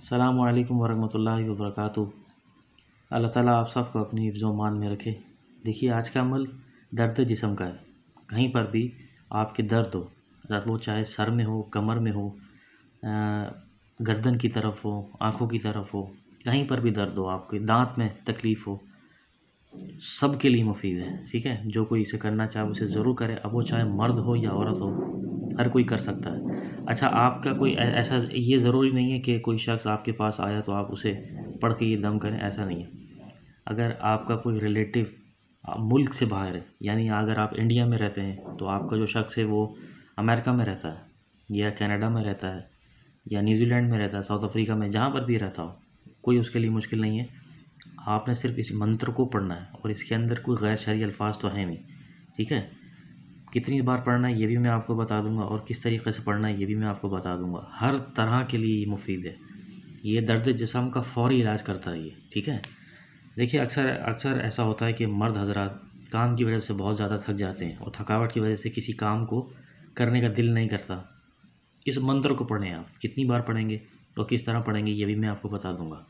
अस्सलामुअलैकुम वरहमतुल्लाहि वबरकातुहू। अल्लाह ताला आप सबको अपनी हिफ्ज़ मान में रखे। देखिए, आज का अमल दर्द जिस्म का है। कहीं पर भी आपके दर्द हो, वो चाहे सर में हो, कमर में हो, गर्दन की तरफ हो, आँखों की तरफ हो, कहीं पर भी दर्द हो, आपके दाँत में तकलीफ़ हो, सब के लिए मुफीद है। ठीक है, जो कोई इसे करना चाहे उसे ज़रूर करे। अब वो चाहे मर्द हो या औरत हो, हर कोई कर सकता है। अच्छा, आपका कोई ऐसा ये ज़रूरी नहीं है कि कोई शख्स आपके पास आया तो आप उसे पढ़ के ये दम करें, ऐसा नहीं है। अगर आपका कोई रिलेटिव मुल्क से बाहर है, यानी अगर आप इंडिया में रहते हैं तो आपका जो शख्स है वो अमेरिका में रहता है या कनाडा में रहता है या न्यूजीलैंड में रहता है, साउथ अफ्रीका में, जहाँ पर भी रहता हो, कोई उसके लिए मुश्किल नहीं है। आपने सिर्फ इस मंत्र को पढ़ना है और इसके अंदर कोई गैर शरई अल्फाज तो है नहीं। ठीक है, कितनी बार पढ़ना है ये भी मैं आपको बता दूंगा और किस तरीके से पढ़ना है ये भी मैं आपको बता दूंगा। हर तरह के लिए ये मुफीद है। ये दर्द जिस्म का फ़ौरी इलाज करता है ये। ठीक है, देखिए, अक्सर अक्सर ऐसा होता है कि मर्द हजरात काम की वजह से बहुत ज़्यादा थक जाते हैं और थकावट की वजह से किसी काम को करने का दिल नहीं करता। इस मंत्र को पढ़ें। आप कितनी बार पढ़ेंगे और किस तरह पढ़ेंगे ये भी मैं आपको बता दूंगा।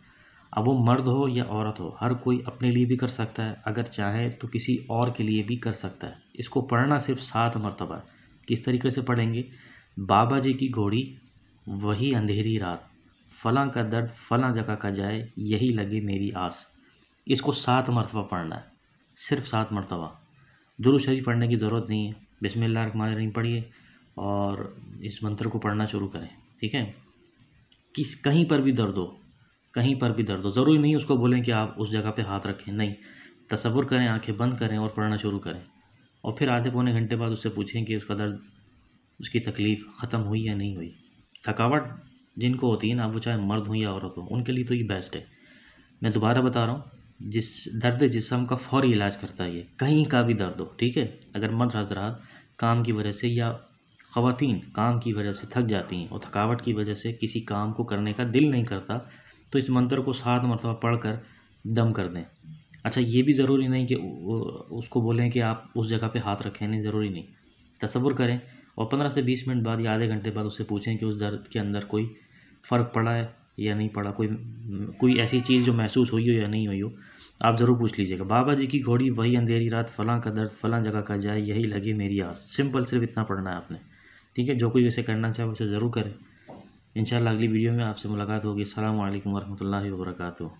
अब वो मर्द हो या औरत हो, हर कोई अपने लिए भी कर सकता है, अगर चाहे तो किसी और के लिए भी कर सकता है। इसको पढ़ना सिर्फ 7 मरतबा है। किस तरीके से पढ़ेंगे? बाबा जी की घोड़ी वही अंधेरी रात, फलां का दर्द फलां जगह का जाए, यही लगे मेरी आस। इसको 7 मरतबा पढ़ना है, सिर्फ 7 मरतबा। दुरूद शरीफ पढ़ने की ज़रूरत नहीं है। बिस्मिल्लाहिर्रहमानिर्रहीम पढ़िए और इस मंत्र को पढ़ना शुरू करें। ठीक है, कहीं पर भी दर्द हो, कहीं पर भी दर्द हो, ज़रूरी नहीं उसको बोलें कि आप उस जगह पे हाथ रखें, नहीं। तसव्वुर करें, आंखें बंद करें और पढ़ना शुरू करें और फिर आधे पौने घंटे बाद उससे पूछें कि उसका दर्द, उसकी तकलीफ़ ख़त्म हुई या नहीं हुई। थकावट जिनको होती है ना, वो चाहे मर्द हो या औरत हो, उनके लिए तो ये बेस्ट है। मैं दोबारा बता रहा हूँ, दर्द जिस्म का फ़ौरी इलाज करता है ये, कहीं का भी दर्द हो। ठीक है, अगर मर्द हज़रात काम की वजह से या ख़वातीन काम की वजह से थक जाती हैं और थकावट की वजह से किसी काम को करने का दिल नहीं करता, तो इस मंत्र को 7 मरतबा पढ़ कर दम कर दें। अच्छा, ये भी ज़रूरी नहीं कि उसको बोलें कि आप उस जगह पे हाथ रखें, नहीं, ज़रूरी नहीं। तसव्वुर करें और 15 से 20 मिनट बाद या आधे घंटे बाद उससे पूछें कि उस दर्द के अंदर कोई फ़र्क पड़ा है या नहीं पड़ा, कोई ऐसी चीज़ जो महसूस हुई हो या नहीं हुई हो, आप ज़रूर पूछ लीजिएगा। बाबा जी की घोड़ी वही अंधेरी रात, फलां का दर्द फलां जगह का जाए, यही लगे मेरी आस। सिंपल, सिर्फ इतना पढ़ना है आपने। ठीक है, जो कोई इसे करना चाहे उसे ज़रूर करें। इंशाल्लाह अगली वीडियो में आपसे मुलाकात होगी। अस्सलामु अलैकुम वरहमतुल्लाहि वबरकातुहू।